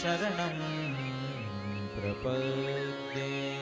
शरणं प्रपद्ये।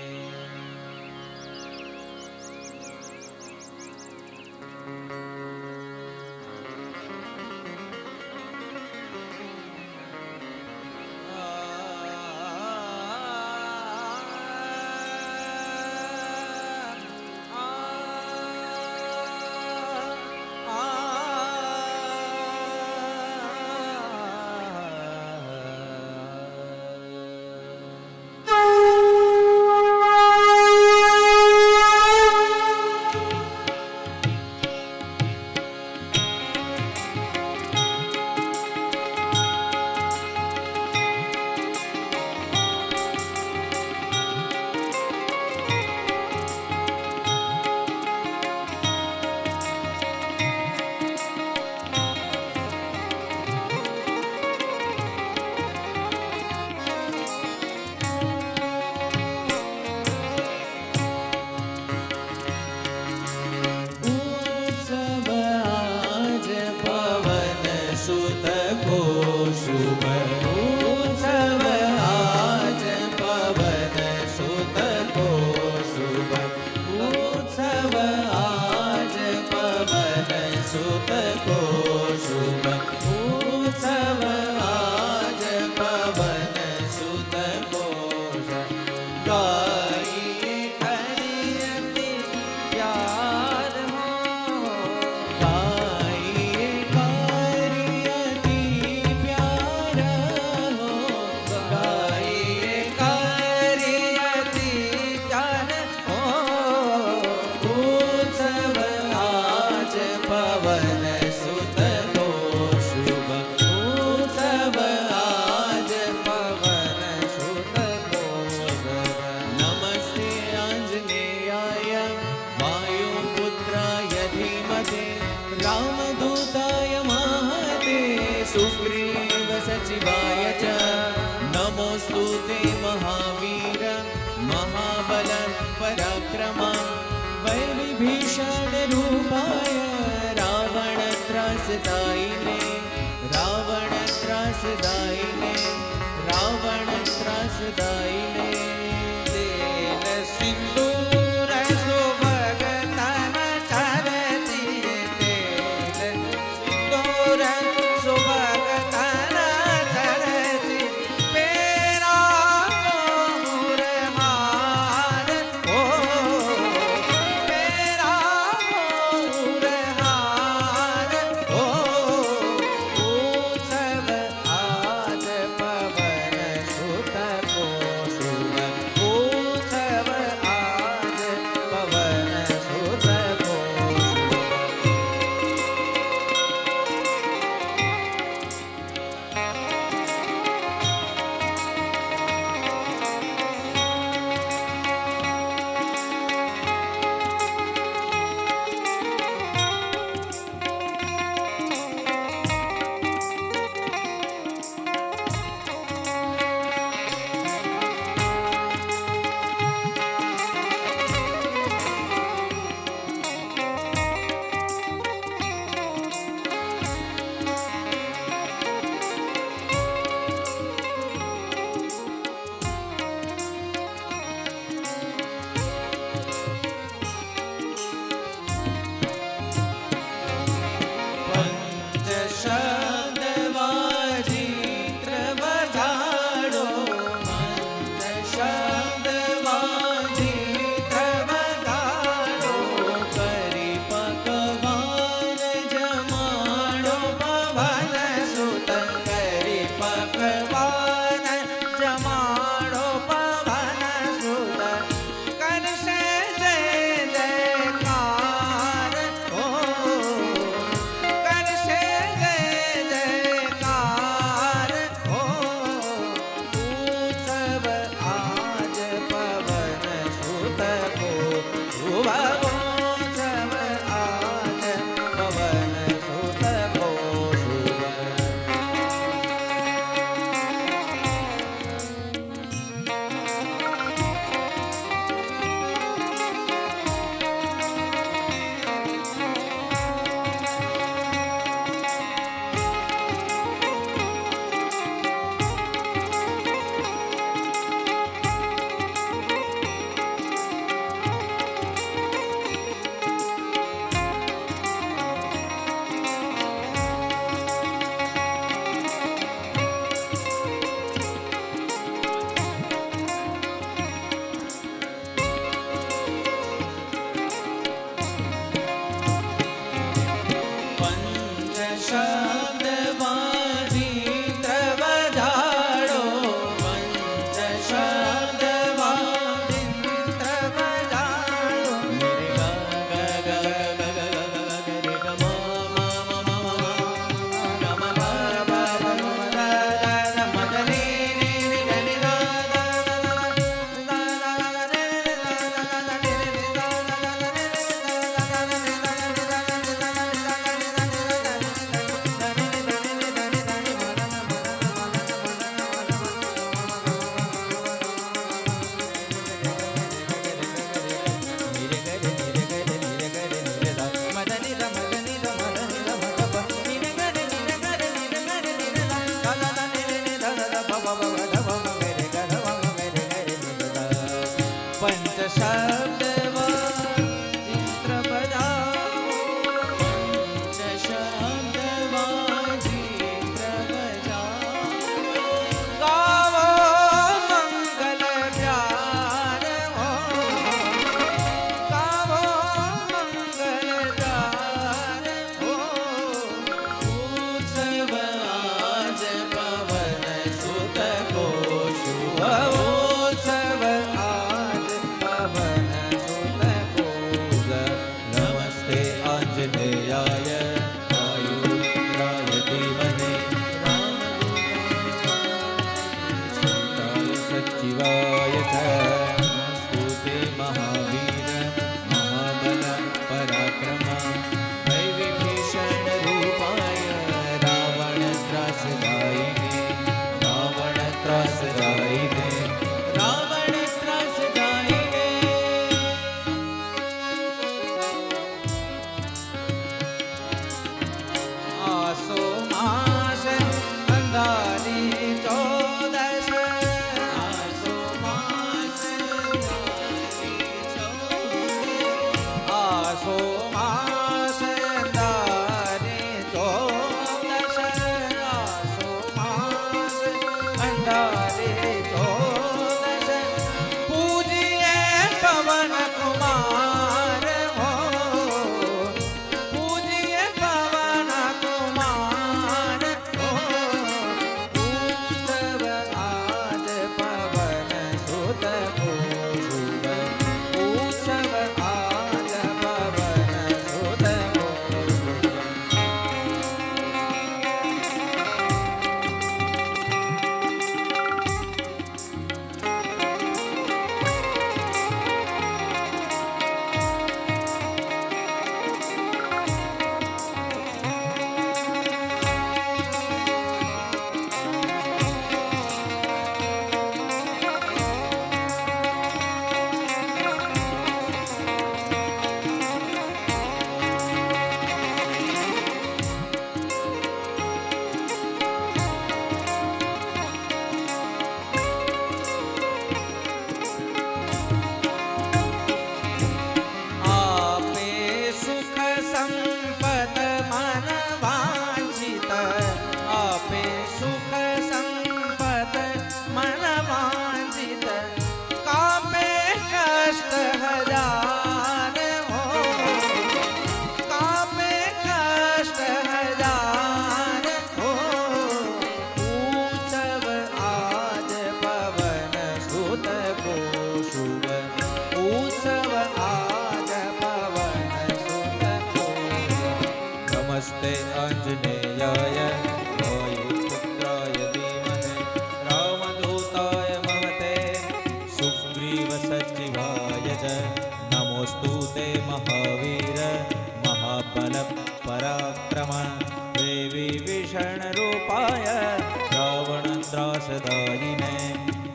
ત્રાસદાયીને,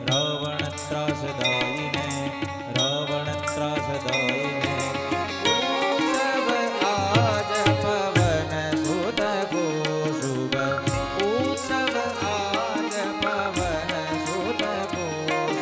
રાવણ ત્રાસદાયીને, રાવણ ત્રાસદાયીને. ઉત્સવ આજ પવન સુત કો શુભ, ઉત્સવ આજ પવન સુત કો શુભ.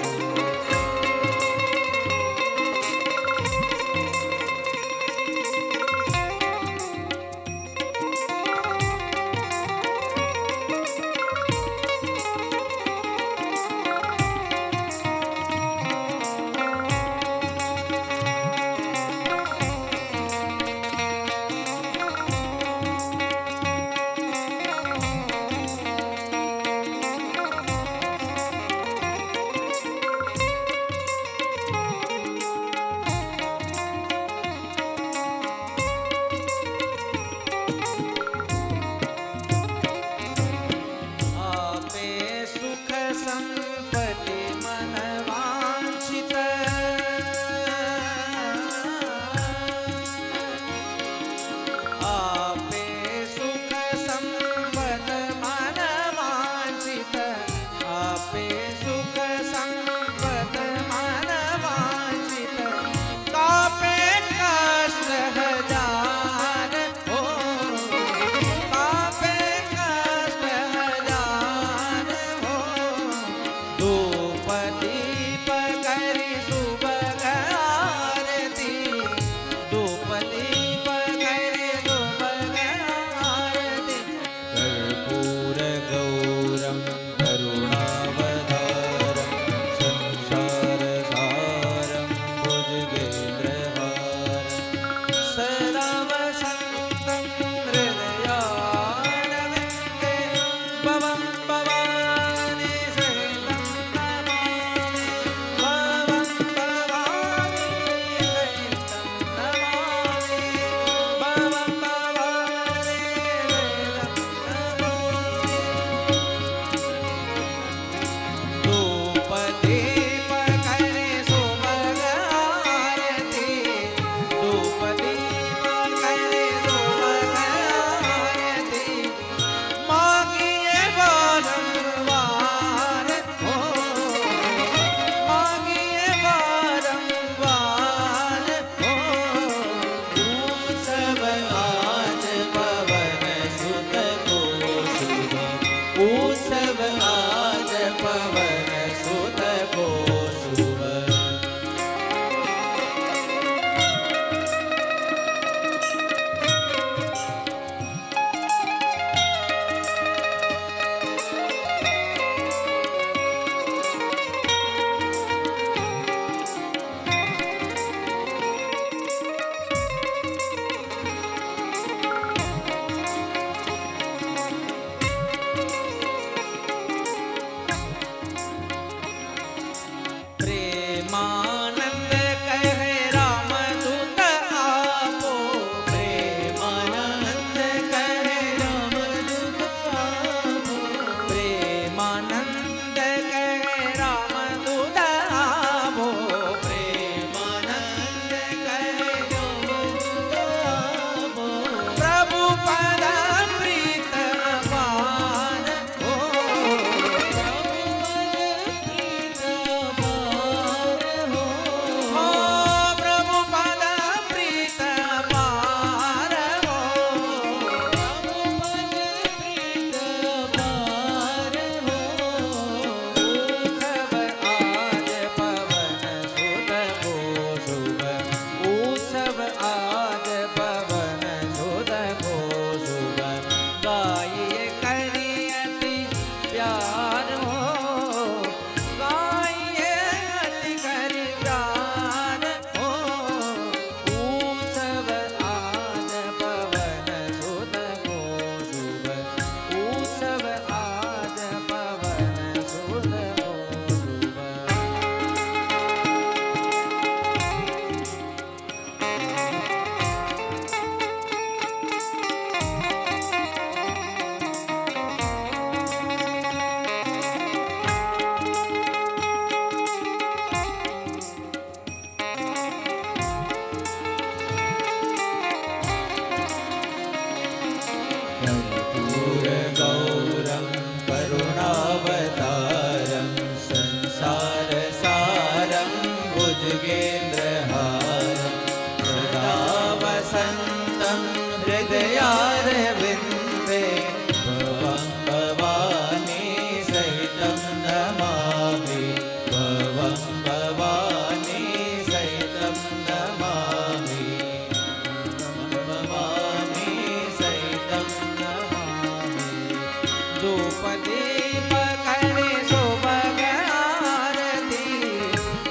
ધૂપ દીપ કરે શુભ આરતી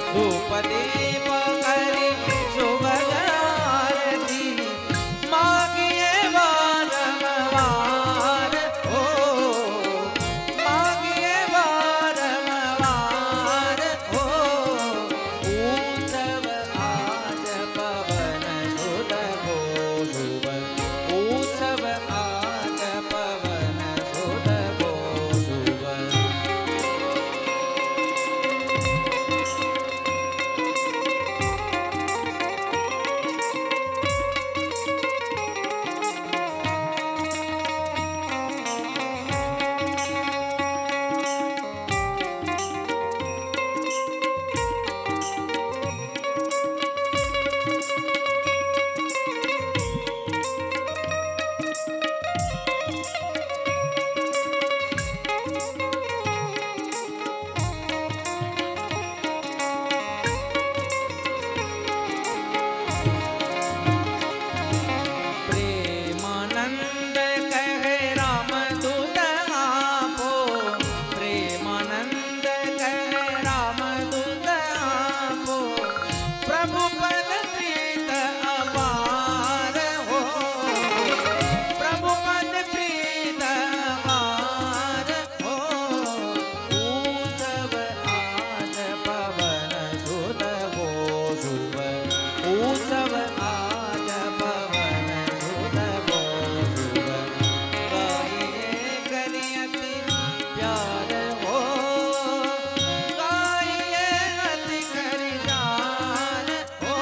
ધૂપ દીપ કરે શુભ આરતી માગીએ વારંવાર ઓ માગીએ વારંવાર ઓ ઉત્સવ આજ પવન સુત ગો શુભ ઉત્સવ આજ પવન સુત ગો શુભ પ્રેમાનંદ કહે રામદૂત આપો પ્રેમાનંદ કહે રામદૂત આપો પ્રભુ પદ પ્રીત અપાર હો પ્રભુ પદ પ્રીત અપાર હો ઉત્સવ આજ પવન સુત ગો શુભ ઉત્સવ આજ પવન સુત ગો શુભ ગાઈએ કરિયતિ પ્યાર હો ગાઈએ અતિ કરી જાન હો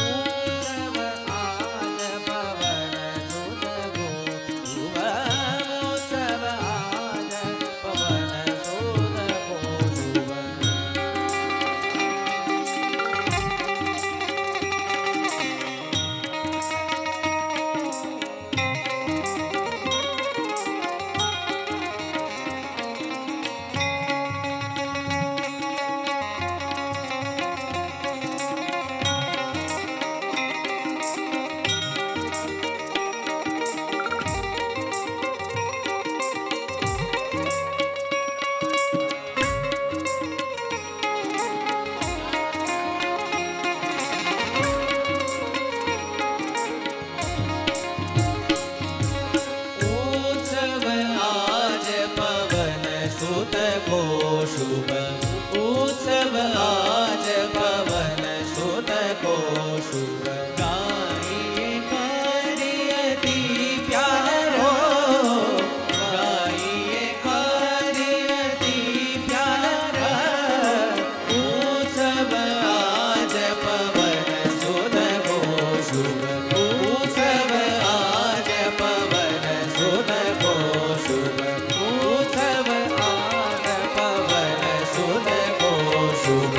ઉત્સવ આજ પવન સુત ગો શુભ ઉત્સવ આજ પવન સુત ગો શુભ ઉત્સવ આજ પવન સુત ગો શુભ ઉત્સવ આજ પવન સુત ગો શુભ ગાઈએ કરિયતિ પ્યાર હો ગાઈએ કરિયતિ પ્યાર ઉત્સવ આજ પવન સુત ગો શુભ ઉત્સવ આજ પવન સુત ગો શુભ ઉત્સવ આજ પવન સુત ગો શુભ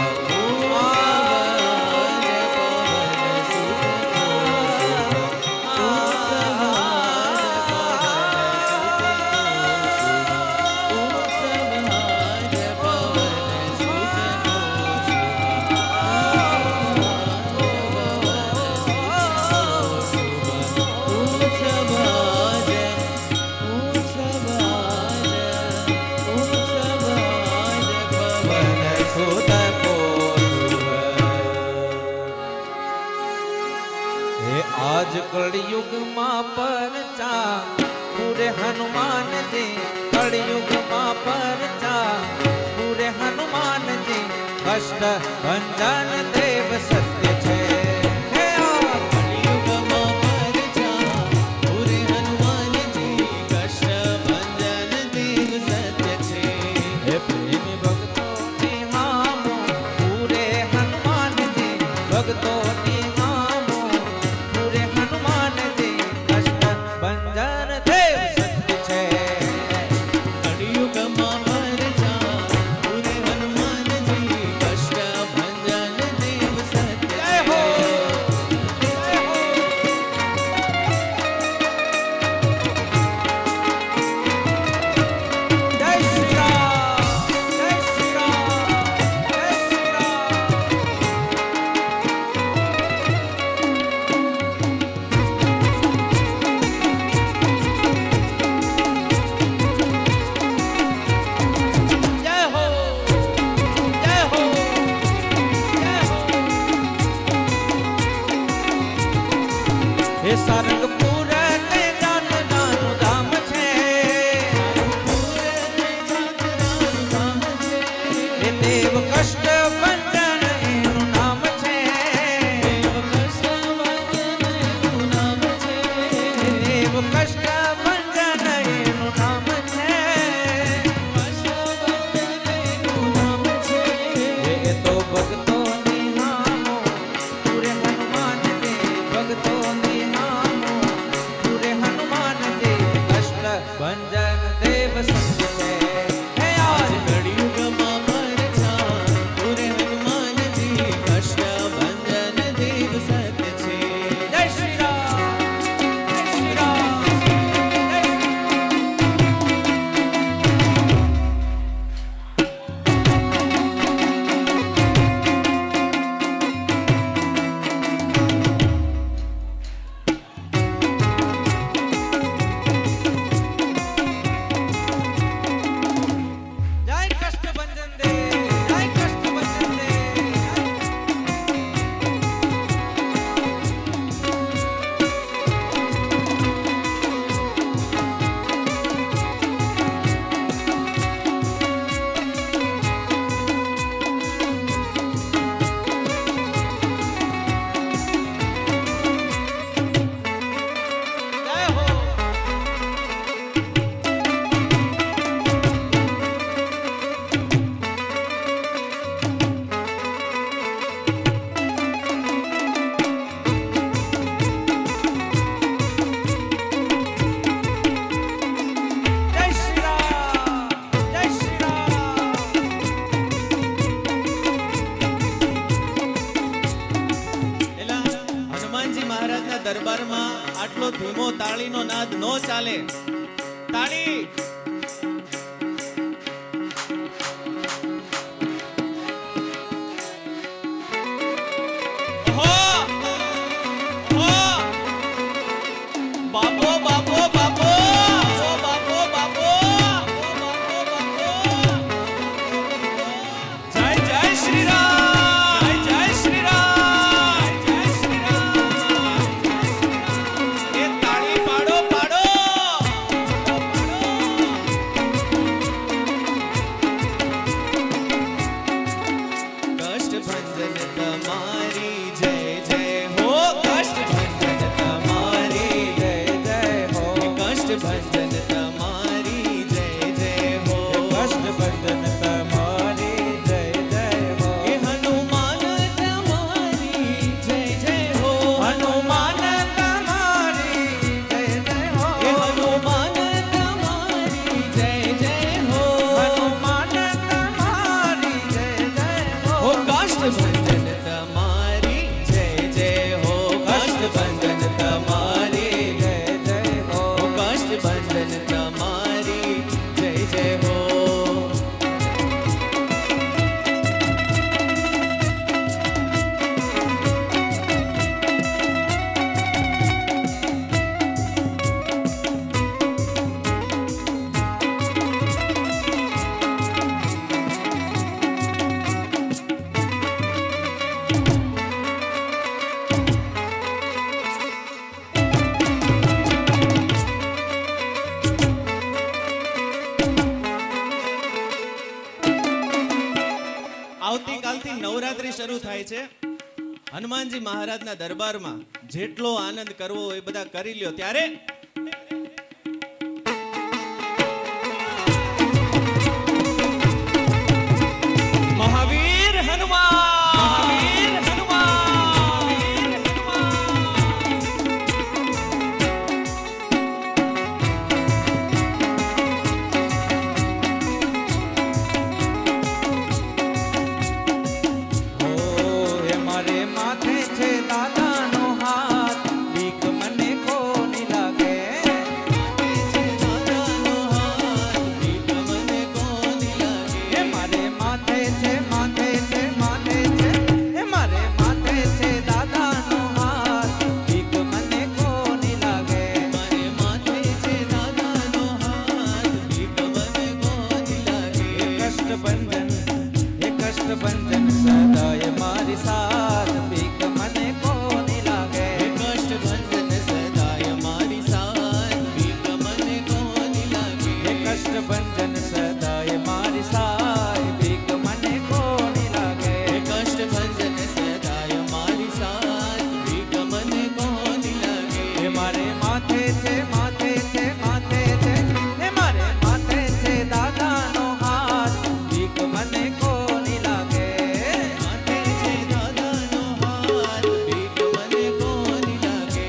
आज कलयुग मां परचा पूरे हनुमान जी कलयुग मां परचा पूरे हनुमान जी अष्ट भंजन देव सत्य छे हे आ कलयुग मां परचा पूरे हनुमान जी अष्ट भंजन देव सत्य छे हे प्रेमी भक्तों ने हामो पूरे हनुमान जी भक्तों ने કળિયુગમાં પરચા પૂરે હનુમાનજી કષ્ટ ભંજન દેવ તાળીનો નાદ નો ચાલે. તાળી. હો હો બાપો બાપો બાપો ઓ બાપો બાપો જય જય શ્રી રામ જય શ્રી રામ જય શ્રી રામ. એ તાળી પાડો પાડો. કષ્ટભંજન તમારી જય જય હો. કષ્ટભંજન તમારી જય જય હો. કષ્ટભંજન તમારી જય જય હો. કષ્ટભંજન તમારી જય જય હો. એ હનુમાન તમારી જય જય હો. હનુમાન તમારી જય જય હો. એ હનુમાન તમારી જય જય હો. હનુમાન તમારી જય જય હો. હો કષ્ટભંજન તમારી જય જય હો. કષ્ટભંજન તમારી જય જય હો. કષ્ટભંજન તમારી જય જય હો. આવતીકાલથી નવરાત્રી શરૂ થાય છે. હનુમાનજી મહારાજના દરબારમાં જેટલો આનંદ કરવો હોય એ બધા કરી લ્યો. ત્યારે મહાવીર હનુમાન મહાવીર હનુમાન મહાવીર હનુમાન. હો હે મારે માથે છે દાદાનો હાથ, બીક મને કોની લાગે. હે મારે માથે છે માથે છે માથે છે. હે મારે માથે છે દાદાનો હાથ, બીક મને કોની લાગે. કષ્ટભંજન હે કષ્ટભંજન સદાય મારી સાથ, બીક મને કોની લાગે. કષ્ટભંજન સદાય મારી સાથ, બીક મને કોની લાગે. હે કષ્ટભંજન સદાય મારી સાથ, બીક મને કોની લાગે. કષ્ટભંજન સદાય મારી સાથ, બીક મને કોની લાગે. હે મારે માથે છે માથે છે માથે છે. હે મારે માથે છે દાદાનો હાથ, બીક મને કોની લાગે. માથે છે દાદાનો હાથ, બીક મને કોની લાગે.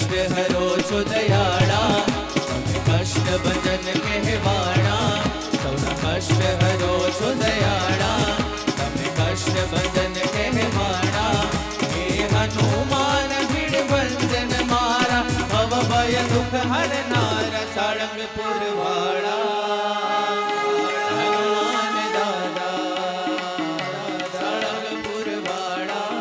કષ્ટ હરો છો દયાળા, તમે કષ્ટ ભંજન કહેવાણા. સૌના કષ્ટ હરો છો દયાળા, તમે કષ્ટ ભંજન કહેવાણા. હે હનુમાન ભીડ ભંજન મારા, ભવ ભય દુઃખ હરનારા. સાળંગપુર વાળા હનુમાન દાદા, સાળંગપુર વાળા.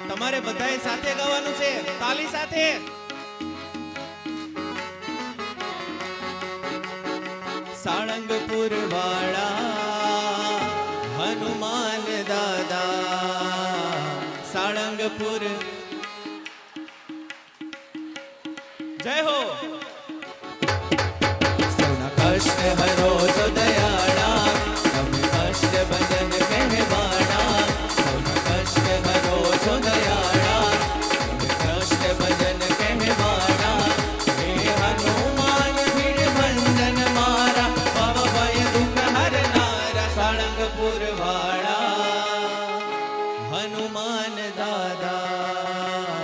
તમારે બધાએ સાથે ગાવાનું છે, તાલી સાથે. સાળંગપુર વાળા હનુમાન દાદા, સાળંગપુર. જય હો. સૌના કષ્ટ હરો છો દયાળા, તમે કષ્ટ ભજન કહેવાણા. સૌના કષ્ટ હરો છો દયાળા, તમે કષ્ટ ભજન કહેવાણા. હે હનુમાન ભીડ ભંજન મારા, ભવ ભય દુઃખ હરનારા. સાળંગપુર વાળા હનુમાન દાદા,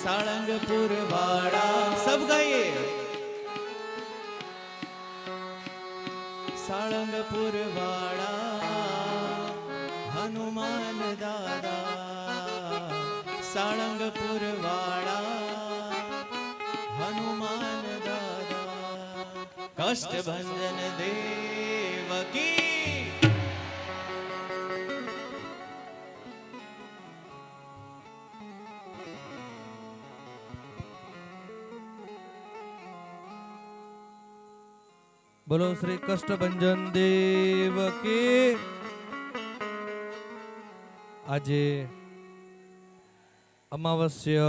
સાળંગપુર વાળા. સબ ગાઈએ. સાળંગપુર વાળા હનુમાન દાદા, સાળંગપુર વાળા હનુમાન દાદા. કષ્ટ ભંજન દેવકી. બોલો શ્રી કષ્ટભંજન દેવ કી. આજે અમાવસ્ય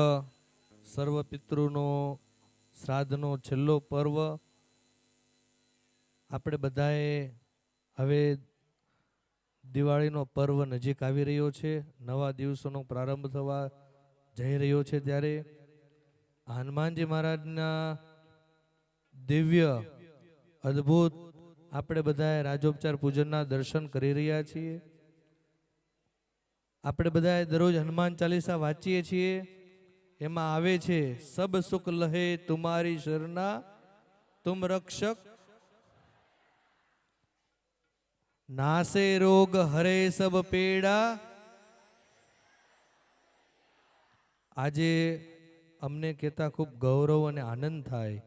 સર્વ પિતૃનો શ્રાદ્ધનો છેલ્લો પર્વ. આપણે બધાએ હવે દિવાળીનો પર્વ નજીક આવી રહ્યો છે, નવા દિવસોનો પ્રારંભ થવા જઈ રહ્યો છે. ત્યારે હનુમાનજી મહારાજના દિવ્ય અદ્ભુત આપણે બધાએ રાજોપચાર પૂજનના દર્શન કરી રહ્યા છીએ. આપણે બધાએ દરરોજ હનુમાન ચાલીસા વાંચીએ છીએ. એમાં આવે છે સબ સુખ લહે તુમારી શરના, તુમ રક્ષક, નાસે રોગ હરે સબ પેડા. આજે અમને કહેતા ખૂબ ગૌરવ અને આનંદ થાય.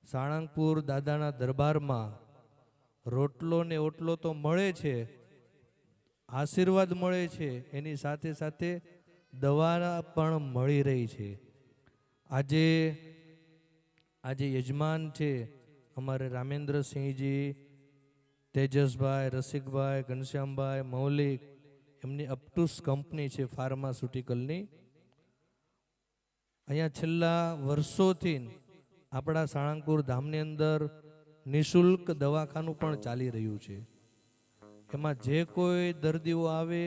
સાળંગપુર દાદાના દરબારમાં રોટલો ને ઓટલો તો મળે છે, આશીર્વાદ મળે છે, એની સાથે સાથે દવા પણ મળી રહી છે. આજે યજમાન છે અમારે રામેન્દ્રસિંહજી, તેજસભાઈ, રસિકભાઈ, ઘનશ્યામભાઈ, મૌલિક, એમની અપટુસ કંપની છે ફાર્માસ્યુટિકલની. અહીંયા છેલ્લા વર્ષોથી આપણા સાળંગપુર ધામની અંદર નિઃશુલ્ક દવાખાનું પણ ચાલી રહ્યું છે. એમાં જે કોઈ દર્દીઓ આવે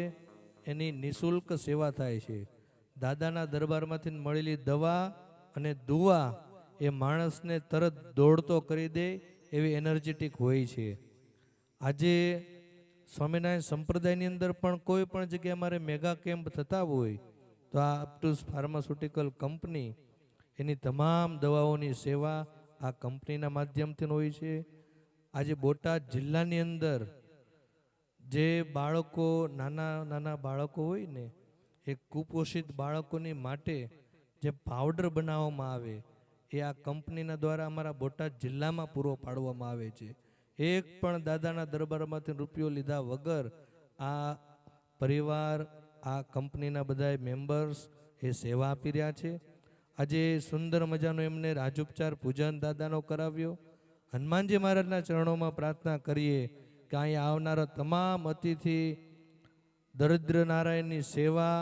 એની નિઃશુલ્ક સેવા થાય છે. દાદાના દરબારમાંથી મળેલી દવા અને દુવા એ માણસને તરત દોડતો કરી દે એવી એનર્જેટિક હોય છે. આજે સ્વામિનારાયણ સંપ્રદાયની અંદર પણ કોઈ પણ જગ્યાએ અમારે મેગા કેમ્પ થતા હોય તો આ અપટુસ ફાર્માસ્યુટિકલ કંપની એની તમામ દવાઓની સેવા આ કંપનીના માધ્યમથી હોય છે. આજે બોટાદ જિલ્લાની અંદર જે બાળકો નાના બાળકો હોય ને, એ કુપોષિત બાળકોની માટે જે પાવડર બનાવવામાં આવે એ આ કંપનીના દ્વારા અમારા બોટાદ જિલ્લામાં પૂરો પાડવામાં આવે છે. એક પણ દાદાના દરબારમાંથી રૂપિયો લીધા વગર આ પરિવાર, આ કંપનીના બધા મેમ્બર્સ એ સેવા આપી રહ્યા છે. આજે સુંદર મજાનો એમને રાજોપચાર પૂજન દાદાનો કરાવ્યો. હનુમાનજી મહારાજના ચરણોમાં પ્રાર્થના કરીએ કે અહીંયા આવનારા તમામ અતિથિ દરિદ્ર નારાયણની સેવા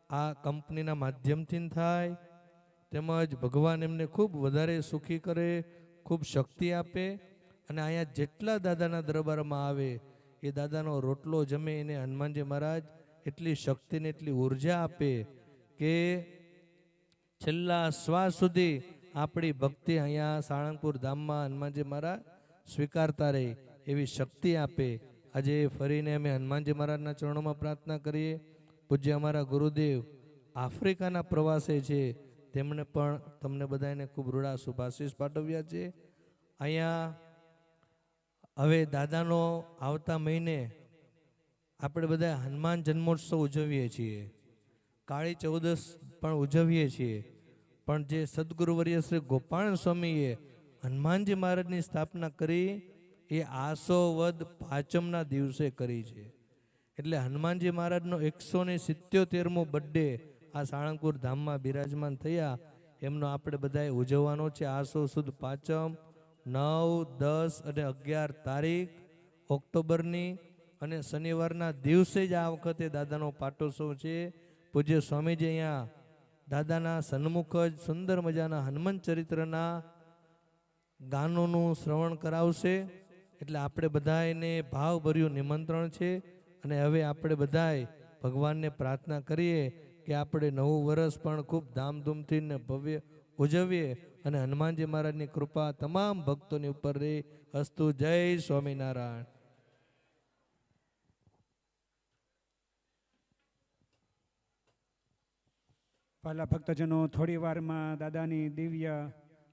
આ કંપનીના માધ્યમથી થાય, તેમજ ભગવાન એમને ખૂબ વધારે સુખી કરે, ખૂબ શક્તિ આપે. અને અહીંયા જેટલા દાદાના દરબારમાં આવે એ દાદાનો રોટલો જમે એને હનુમાનજી મહારાજ એટલી શક્તિને એટલી ઉર્જા આપે કે છેલ્લા શ્વાસ સુધી આપણી ભક્તિ અહીંયા સાળંગપુર ધામમાં હનુમાનજી મહારાજ સ્વીકારતા રહે એવી શક્તિ આપે. આજે ફરીને અમે હનુમાનજી મહારાજના ચરણોમાં પ્રાર્થના કરીએ. પૂજ્ય અમારા ગુરુદેવ આફ્રિકાના પ્રવાસે છે તેમણે પણ તમને બધાને ખૂબ રૂડા શુભાશીષ પાઠવ્યા છે. અહીંયા હવે દાદાનો આવતા મહિને આપણે બધા હનુમાન જન્મોત્સવ ઉજવીએ છીએ, કાળી ચૌદસ પણ ઉજવીએ છીએ. પણ જે સદગુરુવર્ય શ્રી ગોપાલ સ્વામીએ હનુમાનજી મહારાજની સ્થાપના કરી એ આસો વદ પાંચમના દિવસે કરી છે. એટલે હનુમાનજી મહારાજનો 177મો બર્થડે આ સાળંગપુર ધામમાં બિરાજમાન થયા એમનો આપણે બધાએ ઉજવવાનો છે. આસો સુદ પાંચમ 9, 10 અને 11 તારીખ ઓક્ટોબરની અને શનિવારના દિવસે જ આ વખતે દાદાનો પાટોત્સવ છે. પૂજ્ય સ્વામીજી અહીંયા દાદાના સન્મુખ જ સુંદર મજાના હનુમાન ચરિત્રના ગાનોનું શ્રવણ કરાવશે. એટલે આપણે બધાને ભાવભર્યું નિમંત્રણ છે. અને હવે આપણે બધાએ ભગવાનને પ્રાર્થના કરીએ કે આપણે નવું વર્ષ પણ ખૂબ ધામધૂમથી ને ભવ્ય ઉજવીએ અને હનુમાનજી મહારાજની કૃપા તમામ ભક્તોની ઉપર રહે. અસ્તુ. જય સ્વામિનારાયણ. પહેલા ભક્તજનો થોડી વારમાં દાદાની દિવ્ય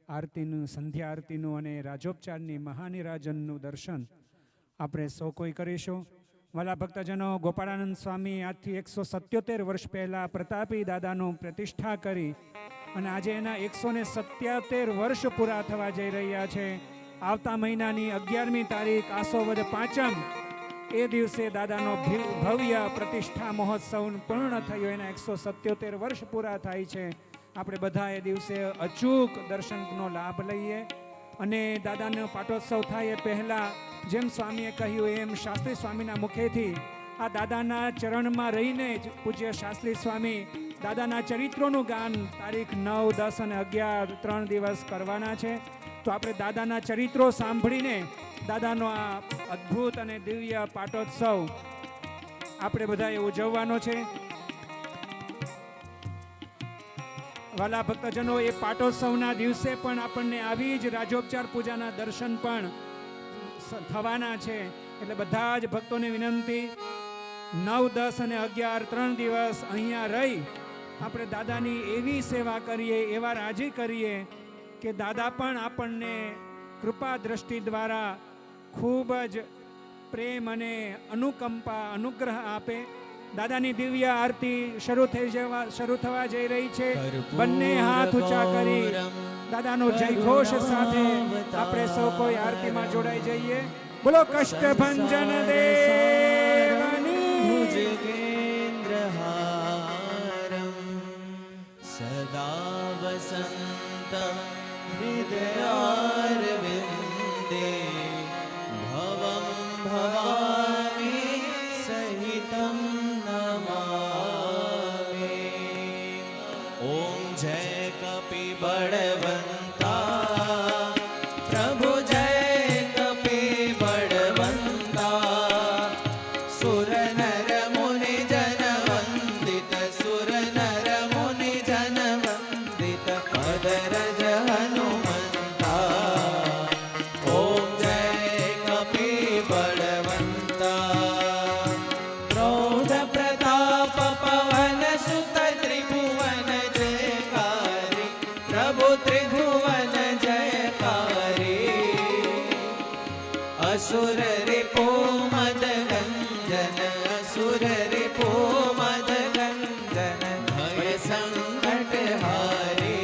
આરતીનું, સંધ્યા આરતીનું અને રાજોપચારની મહાનિરાજનનું દર્શન આપણે સૌ કોઈ કરીશું. વાલા ભક્તજનો, ગોપાળાનંદ સ્વામી આજથી 177 વર્ષ પહેલાં પ્રતાપી દાદાનું પ્રતિષ્ઠા કરી અને આજે એના 177 વર્ષ પૂરા થવા જઈ રહ્યા છે. આવતા મહિનાની 11મી તારીખ આસો વદ પાંચમ એ દિવસે દાદાનો ભવ્ય પ્રતિષ્ઠા મહોત્સવ પૂર્ણ થયો. એના 177 વર્ષ પૂરા થાય છે. આપણે બધા એ દિવસે અચૂક દર્શનનો લાભ લઈએ અને દાદાનો પાટોત્સવ થાય એ પહેલાં જેમ સ્વામીએ કહ્યું એમ શાસ્ત્રી સ્વામીના મુખેથી આ દાદાના ચરણમાં રહીને જ પૂજ્ય શાસ્ત્રી સ્વામી દાદાના ચરિત્રોનું ગાન તારીખ 9, 10 અને 11 3 દિવસ કરવાના છે. તો આપણે દાદાના ચરિત્રો સાંભળીને દાદાનો આ અદ્ભુત અને દિવ્ય પાટોત્સવ આપણે બધાએ ઉજવવાનો છે. વાલા ભક્તજનો, એ પાટોત્સવના દિવસે પણ આપણને આવી જ રાજોપચાર પૂજાના દર્શન પણ થવાના છે. એટલે બધા જ ભક્તોને વિનંતી, 9, 10 અને 11 3 દિવસ અહીંયા રહી આપણે દાદાની એવી સેવા કરીએ, એવા રાજી કરીએ કે દાદા પણ આપણને કૃપા દ્રષ્ટિ દ્વારા ખૂબ જ પ્રેમ અને અનુકંપા, અનુગ્રહ આપે. દાદાની દિવ્ય આરતી શરૂ થવા જઈ રહી છે. બંને હાથ ઊંચા કરી દાદાનો જયઘોષ સાથે આપણે સૌ કોઈ આરતીમાં જોડાઈ જઈએ. બોલો કષ્ટભંજન દેવની ભુજગેન્દ્રહારમ સદા વસંતમ હૃદયારવિંદે ભવમ ભવામી સહિતમ નમામિ. ઓમ જય કપિ બળવંતા પ્રભુ જય કપિ બળવંતા સુર નર મુનિ જન વંદિત સુર નર મુનિ જન વંદિત પદરજ હનુમંતા. ઓમ જય કપિ બળવંતા પ્રૌઢ પ્રતાપ પવન સુત ત્રિભુવન જયકારી પ્રભુ ત્રિભુવન જયકારી. असुर रिपो मद गंजन असुर रिपो मद गंजन भय संकट हारी.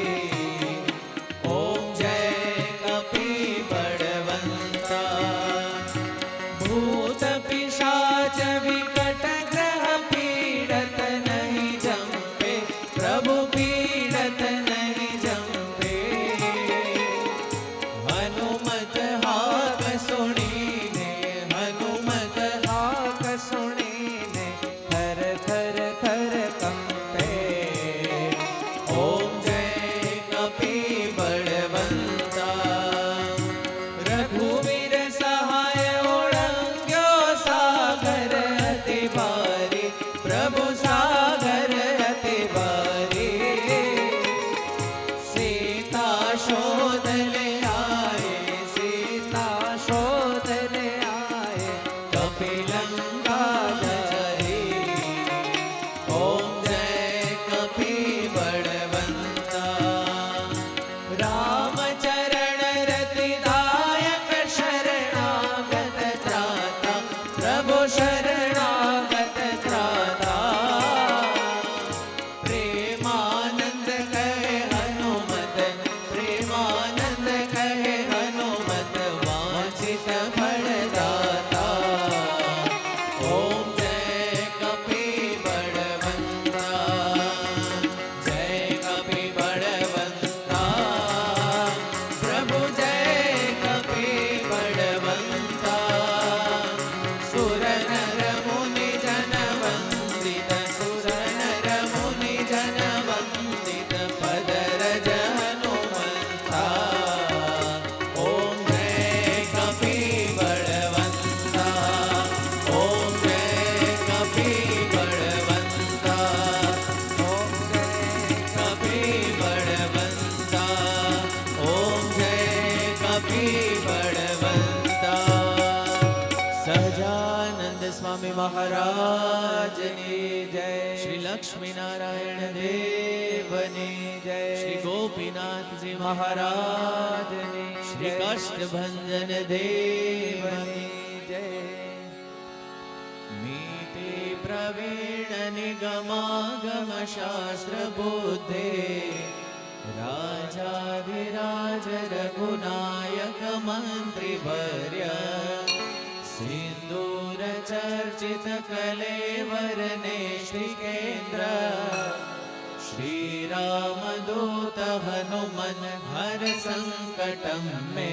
ओम जय कपि बड़वंता भूत पिशाच विकट ग्रह पीड़त नहीं जंपे प्रभु पीड़त नहीं जंपे. हनुमत हाक सुनीने हनुमत हाक सुनीने थर थर थर कंपे. ओम जय कपि बड़वंता रघुवीर सहाय ओळंग्यो सागर अति भारी प्रभु सागर अति भारी. सीता शोध ले आए सीता शोध ले आए कपिलंका जारी. ओम जय कपि સ્વામી મહારાજની જય. શ્રી લક્ષ્મીનારાયણ દેવની જય. શ્રી ગોપીનાથજી મહારાજની શ્રી જય. કાષ્ટભંજન દેવની જય. મીતે પ્રવીણ નિગમાગમ શાસ્ત્ર બુદ્ધે રાજાધિરાજ રઘુનાયક મંત્રી ભર્ય સિંદૂર ચર્ચિત કલેવર ને શ્રી કેન્દ્ર શ્રી રામ દૂત હનુમન હર સંકટમ મે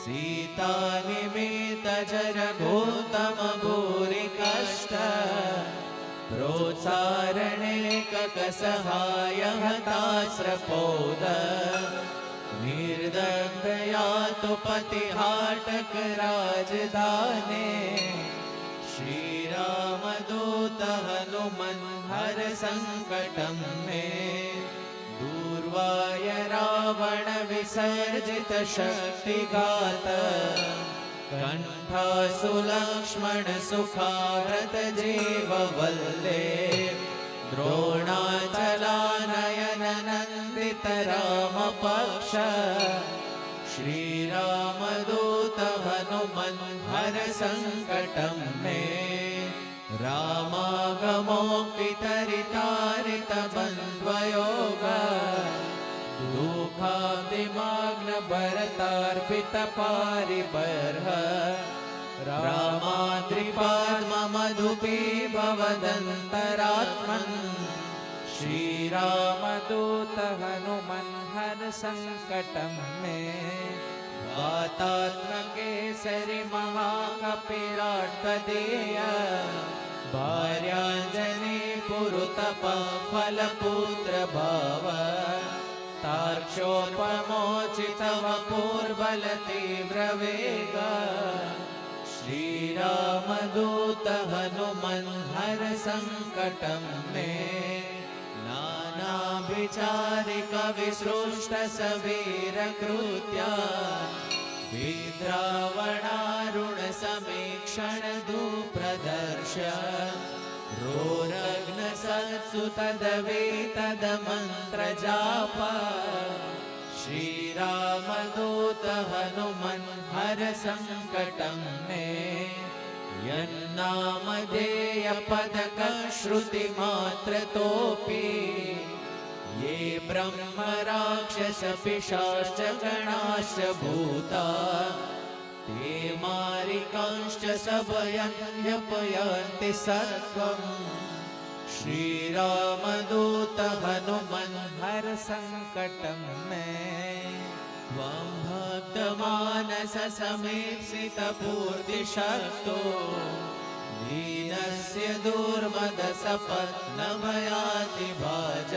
सीता निमित जर गौतम भूरि कष्ट प्रोत्सारणे कक सहाय हताश्रपोद निर्दग्धया तो पतिहाटक राजधाने श्री राम दूत हनुमन हर संकटम में दूर्वाय रावण विसर्जित शक्तिघात कंठासु लक्ष्मण सुखाव्रत जीव वल्ले द्रोणाचलानयन नंदित राम पक्ष श्री राम दूत हनुमन हर संकटम में रामागमोपितरितारित बन्ध्वयोग दुःखादिमाग्न भरतार्पित पारिबर्ह रामाद्रिपाद्म मधुपी भवदन्तरात्मन् श्रीरामदूत हनुमन हर संकटम में वातात्मकेसरि महाकपिराट्पदेय भार्याञ्जनी पुरुतप फलपुत्र भाव तार्क्ष्योपमोचितव पूर्बल तीव्र वेग श्रीरामदूत हनुमन हर संकटम में नाना विचारिक विसृष्ट सवीर कृत्या विद्रावणारुण समीक्षण दुप्रदर्श रोरग्न सत्सु तदवे तद मंत्र जाप श्रीरामदूत हनुमन हर संकटम में यन्नामधेय पदक श्रुति मात्र तोपि ये ब्रह्म राक्षस पिशाच गणाश्च भूता ते मारिकांश्च सभयन्यपयन्ति सत्त्वम् श्रीरामदूत हनुमन हर संकटम में त्वं भक्तमानस समीप्सित पूर्तिशक्तो दीनस्य दुर्मद सपत्न भयाति भाज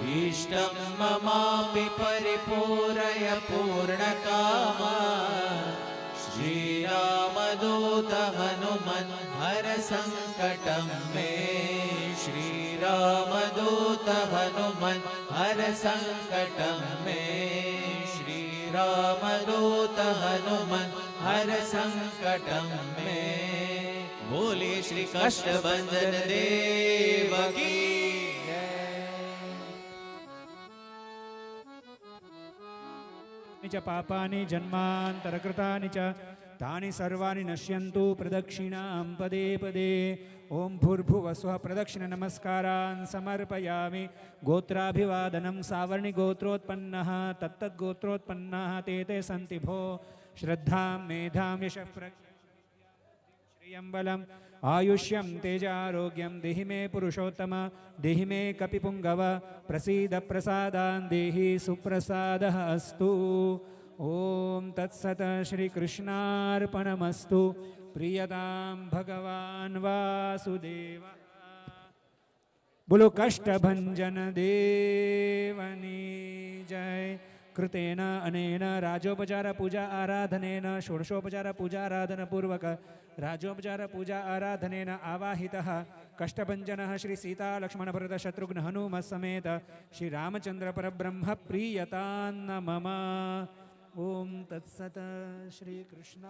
इष्टं ममापि परिपूरय पूर्णकामा श्रीरामदूत हनुमन हर संकटम में श्रीरामदूत हनुमन हर संकटम में श्रीरामदूत हनुमन हर संकटम में बोले श्री काष्टभंजन देव की च पापानि जन्मान्तरकृतानि च तानि सर्वाणि नश्यन्तु प्रदक्षिणां पदे पदे ॐ भूर्भुवस्वः प्रदक्षिण नमस्कारान् समर्पयामि गोत्राभिवादनं सावर्णिगोत्रोत्पन्नः तत्तद्गोत्रोत्पन्नाः ते ते सन्ति भो श्रद्धां मेधां यशः श्रियं आयुष्यं तेजारोग्यं देहि मे पुरुषोत्तम देहि मे कपिपुङ्गव प्रसीद प्रसादान् देहि सुप्रसादः अस्तु ॐ तत्सत् श्रीकृष्णार्पणमस्तु प्रियतां भगवान् वासुदेव बोलो कष्टभञ्जन देवनी जय कृतेन अनेन राजोपचार पूजा आराधनेन षोडशोपचार पूजा आराधन पूर्वक राजोपचार पूजा आराधनेन आवाहितः कष्टभञ्जनः श्री सीता लक्ष्मण भरत शत्रुघ्न हनुमत् समेत श्री रामचंद्र परब्रह्म प्रीयतान्न मम ओम तत्सत् श्री कृष्ण